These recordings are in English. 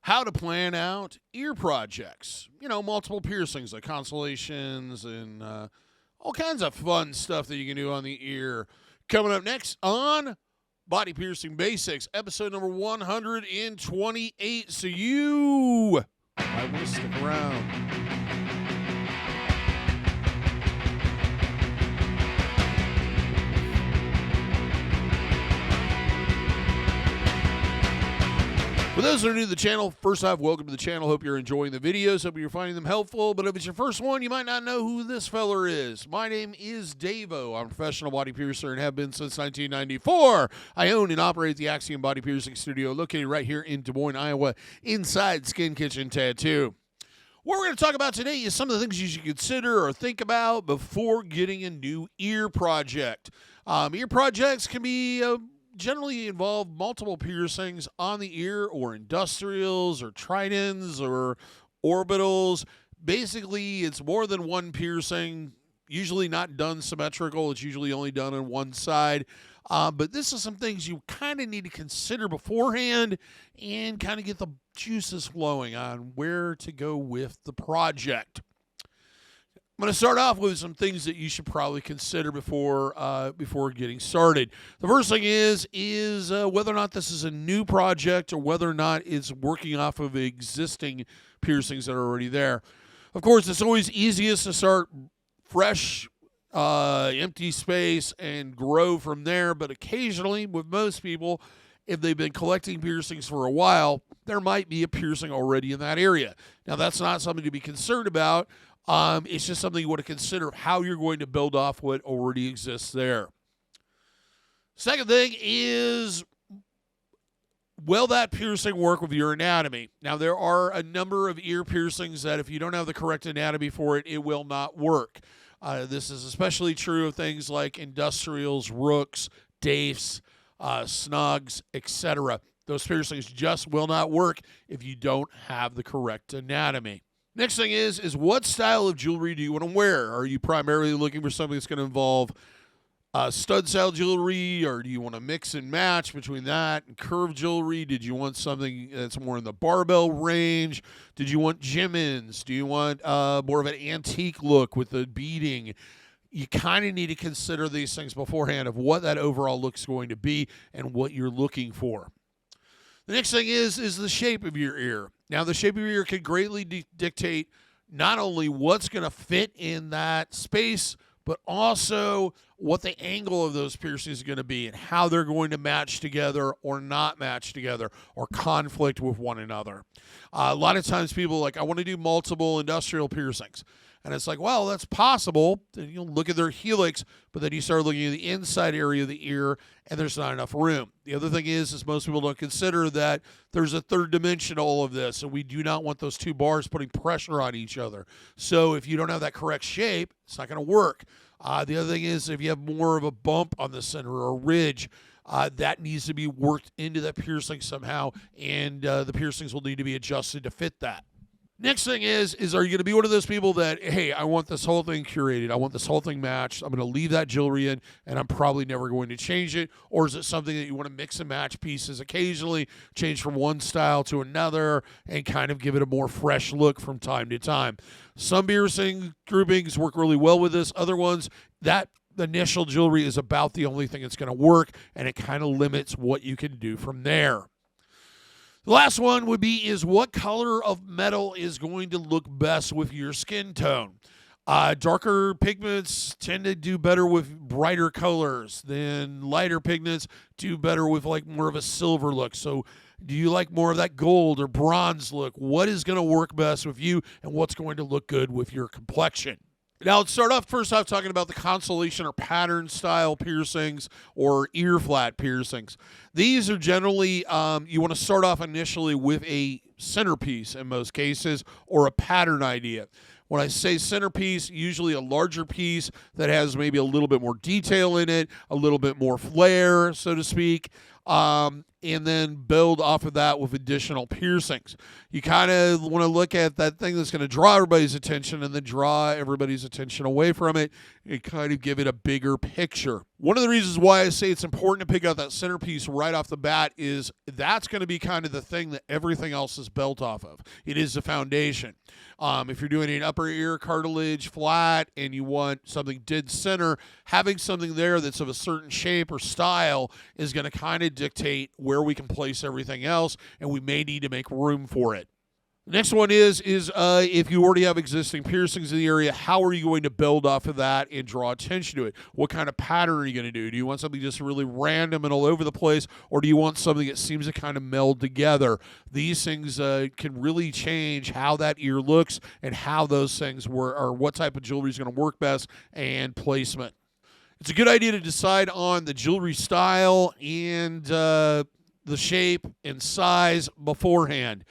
how to plan out ear projects. You know, multiple piercings like constellations and all kinds of fun stuff that you can do on the ear. Coming up next on Body Piercing Basics, episode number 128. So you might want to stick around. For those that are new to the channel, first off, welcome to the channel. Hope you're enjoying the videos. Hope you're finding them helpful. But if it's your first one, you might not know who this feller is. My name is DaVo. I'm a professional body piercer and have been since 1994. I own and operate the Axiom Body Piercing Studio located right here in Des Moines, Iowa, inside Skin Kitchen Tattoo. What we're going to talk about today is some of the things you should consider or think about before getting a new ear project. Ear projects can be generally involve multiple piercings on the ear or industrials or tridents or orbitals. Basically, it's more than one piercing, usually not done symmetrical. It's usually only done on one side. But this is some things you kind of need to consider beforehand and kind of get the juices flowing on where to go with the project. I'm going to start off with some things that you should probably consider before getting started. The first thing is whether or not this is a new project or whether or not it's working off of existing piercings that are already there. Of course, it's always easiest to start fresh, empty space and grow from there. But occasionally, with most people, if they've been collecting piercings for a while, there might be a piercing already in that area. Now, that's not something to be concerned about. It's just something you want to consider how you're going to build off what already exists there. Second thing is, will that piercing work with your anatomy? Now, there are a number of ear piercings that if you don't have the correct anatomy for it, it will not work. This is especially true of things like industrials, rooks, dafes, snugs, etc. Those piercings just will not work if you don't have the correct anatomy. Next thing is what style of jewelry do you want to wear? Are you primarily looking for something that's going to involve stud-style jewelry, or do you want to mix and match between that and curved jewelry? Did you want something that's more in the barbell range? Did you want gem-ins? Do you want more of an antique look with the beading? You kind of need to consider these things beforehand of what that overall look's going to be and what you're looking for. The next thing is the shape of your ear. Now, the shape of your ear can greatly dictate not only what's going to fit in that space, but also what the angle of those piercings is going to be and how they're going to match together or not match together or conflict with one another. A lot of times people are like, I want to do multiple industrial piercings. And it's like, well, that's possible. And you look at their helix, but then you start looking at the inside area of the ear, and there's not enough room. The other thing is most people don't consider that there's a third dimension to all of this, and we do not want those two bars putting pressure on each other. So if you don't have that correct shape, it's not going to work. The other thing is if you have more of a bump on the center or a ridge, that needs to be worked into that piercing somehow, and the piercings will need to be adjusted to fit that. Next thing is are you going to be one of those people that, hey, I want this whole thing curated. I want this whole thing matched. I'm going to leave that jewelry in, and I'm probably never going to change it. Or is it something that you want to mix and match pieces occasionally, change from one style to another, and kind of give it a more fresh look from time to time? Some piercing groupings work really well with this. Other ones, that initial jewelry is about the only thing that's going to work, and it kind of limits what you can do from there. The last one would be what color of metal is going to look best with your skin tone. Darker pigments tend to do better with brighter colors than lighter pigments do better with like more of a silver look. So do you like more of that gold or bronze look? What is going to work best with you and what's going to look good with your complexion? Now, let's start off first off talking about the constellation or pattern style piercings or ear flat piercings. These are generally, you want to start off initially with a centerpiece in most cases or a pattern idea. When I say centerpiece, usually a larger piece that has maybe a little bit more detail in it, a little bit more flair, so to speak. and then build off of that with additional piercings. You kind of want to look at that thing that's going to draw everybody's attention and then draw everybody's attention away from it and kind of give it a bigger picture. One of the reasons why I say it's important to pick out that centerpiece right off the bat is that's going to be kind of the thing that everything else is built off of. It is the foundation. If you're doing an upper ear cartilage flat and you want something dead center, having something there that's of a certain shape or style is going to kind of dictate where we can place everything else, and we may need to make room for it. Next one is if you already have existing piercings in the area, how are you going to build off of that and draw attention to it? What kind of pattern are you going to do? Do you want something just really random and all over the place, or do you want something that seems to kind of meld together? These things can really change how that ear looks and how those things work, or what type of jewelry is going to work best, and placement. It's a good idea to decide on the jewelry style and the shape and size beforehand.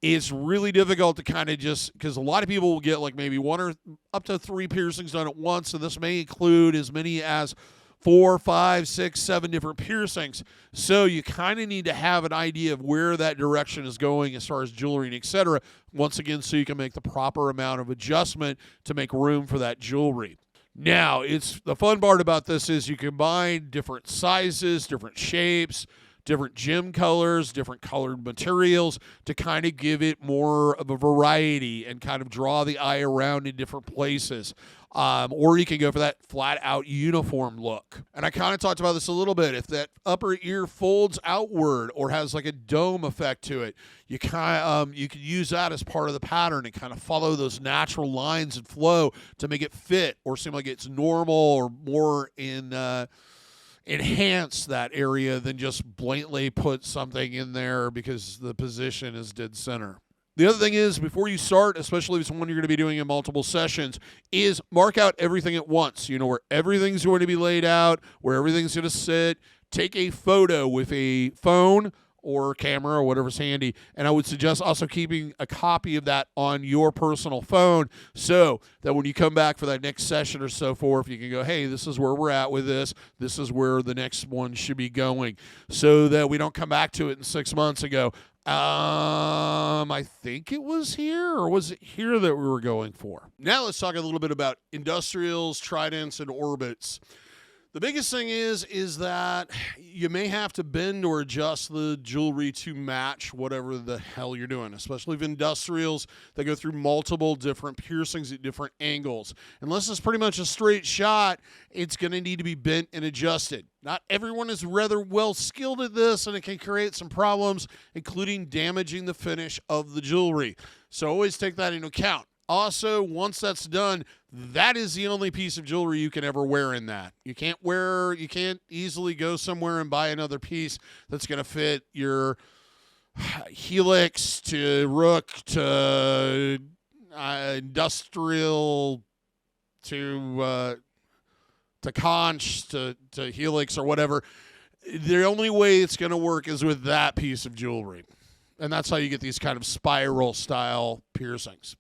It's really difficult to kind of because a lot of people will get like maybe 1 or up to 3 piercings done at once, and this may include as many as 4, 5, 6, 7 different piercings. So you kind of need to have an idea of where that direction is going as far as jewelry and etc. Once again, so you can make the proper amount of adjustment to make room for that jewelry. Now, the fun part about this is you combine different sizes, different shapes, different gem colors, different colored materials to kind of give it more of a variety and kind of draw the eye around in different places. Or you can go for that flat-out uniform look. And I kind of talked about this a little bit. If that upper ear folds outward or has like a dome effect to it, you can use that as part of the pattern and kind of follow those natural lines and flow to make it fit or seem like it's normal or more enhance that area than just blatantly put something in there because the position is dead center. The other thing is, before you start, especially if it's one you're going to be doing in multiple sessions, is mark out everything at once. You know where everything's going to be laid out, where everything's going to sit. Take a photo with a phone or camera or whatever's handy. And I would suggest also keeping a copy of that on your personal phone so that when you come back for that next session or so forth, you can go, hey, this is where we're at with this. This is where the next one should be going, so that we don't come back to it in 6 months and go, I think it was here, or was it here that we were going for? Now let's talk a little bit about industrials, tridents, and orbits. The biggest thing is that you may have to bend or adjust the jewelry to match whatever the hell you're doing, especially with industrials that go through multiple different piercings at different angles. Unless it's pretty much a straight shot, it's going to need to be bent and adjusted. Not everyone is rather well skilled at this, and it can create some problems, including damaging the finish of the jewelry. So always take that into account. Also, once that's done, that is the only piece of jewelry you can ever wear in that. You can't easily go somewhere and buy another piece that's going to fit your helix to rook to industrial to conch to helix or whatever. The only way it's going to work is with that piece of jewelry. And that's how you get these kind of spiral style piercings.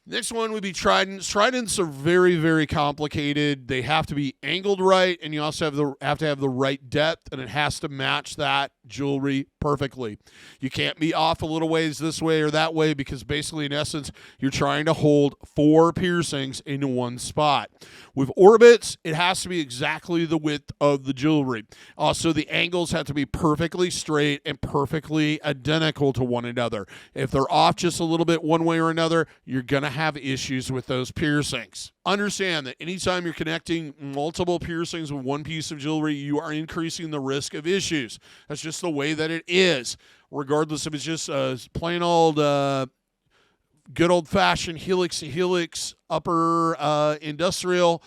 Next one would be tridents. Tridents are very, very complicated. They have to be angled right, and you also have to have the right depth, and it has to match that jewelry perfectly. You can't be off a little ways this way or that way, because basically, in essence, you're trying to hold 4 piercings into one spot. With orbits, it has to be exactly the width of the jewelry. Also, the angles have to be perfectly straight and perfectly identical to one another. If they're off just a little bit one way or another, you're going to have issues with those piercings. Understand that anytime you're connecting multiple piercings with one piece of jewelry, you are increasing the risk of issues. That's just the way that it is, regardless if it's just plain old good old-fashioned helix to helix upper industrial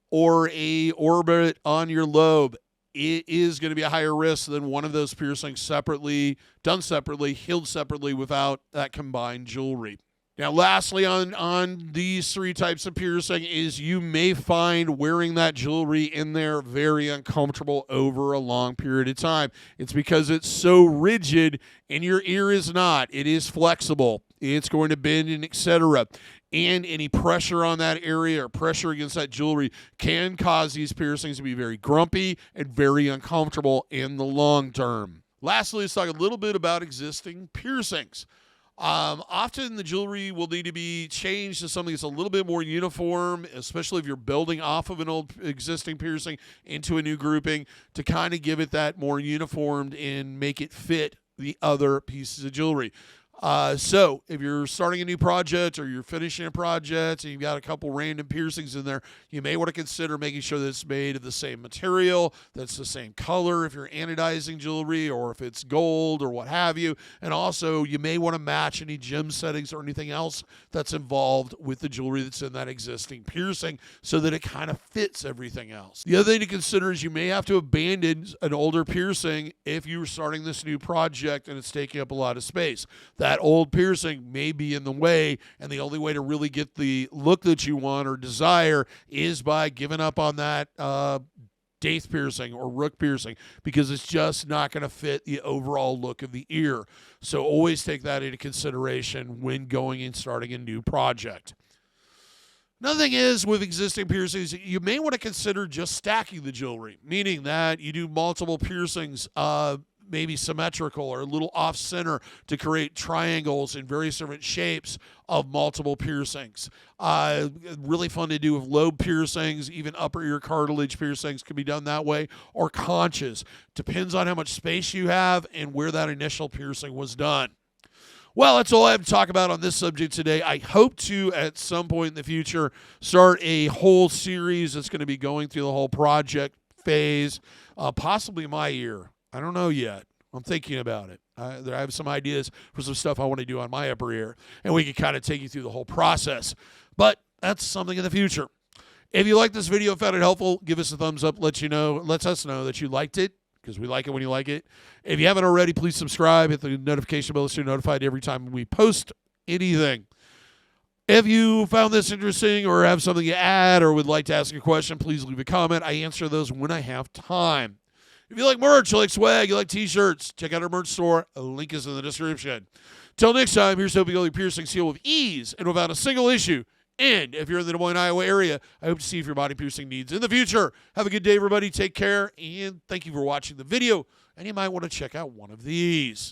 or a orbit on your lobe. It is going to be a higher risk than one of those piercings done separately, healed separately without that combined jewelry. Now, lastly, on these 3 types of piercing is you may find wearing that jewelry in there very uncomfortable over a long period of time. It's because it's so rigid and your ear is not. It is flexible. It's going to bend and etc. and any pressure on that area or pressure against that jewelry can cause these piercings to be very grumpy and very uncomfortable in the long term. Lastly, let's talk a little bit about existing piercings. Often the jewelry will need to be changed to something that's a little bit more uniform, especially if you're building off of an old existing piercing into a new grouping, to kind of give it that more uniformed and make it fit the other pieces of jewelry. So if you're starting a new project or you're finishing a project and you've got a couple random piercings in there, you may want to consider making sure that it's made of the same material, that's the same color if you're anodizing jewelry or if it's gold or what have you. And also you may want to match any gem settings or anything else that's involved with the jewelry that's in that existing piercing so that it kind of fits everything else. The other thing to consider is you may have to abandon an older piercing if you're starting this new project and it's taking up a lot of space. That old piercing may be in the way, and the only way to really get the look that you want or desire is by giving up on that daith piercing or rook piercing, because it's just not going to fit the overall look of the ear. So always take that into consideration when going and starting a new project. Another thing is, with existing piercings, you may want to consider just stacking the jewelry, meaning that you do multiple piercings, maybe symmetrical or a little off center, to create triangles in various different shapes of multiple piercings. Really fun to do with lobe piercings, even upper ear cartilage piercings can be done that way, or conches. Depends on how much space you have and where that initial piercing was done. Well, that's all I have to talk about on this subject today. I hope to, at some point in the future, start a whole series that's going to be going through the whole project phase, possibly my ear. I don't know yet. I'm thinking about it. I have some ideas for some stuff I want to do on my upper ear, and we can kind of take you through the whole process. But that's something in the future. If you like this video, found it helpful, give us a thumbs up. Let us know that you liked it, because we like it when you like it. If you haven't already, please subscribe. Hit the notification bell so you're notified every time we post anything. If you found this interesting or have something to add or would like to ask a question, please leave a comment. I answer those when I have time. If you like merch, you like swag, you like t-shirts, check out our merch store. A link is in the description. Till next time, here's hoping all your piercings heal with ease and without a single issue. And if you're in the Des Moines, Iowa area, I hope to see if your body piercing needs in the future. Have a good day, everybody. Take care, and thank you for watching the video. And you might want to check out one of these.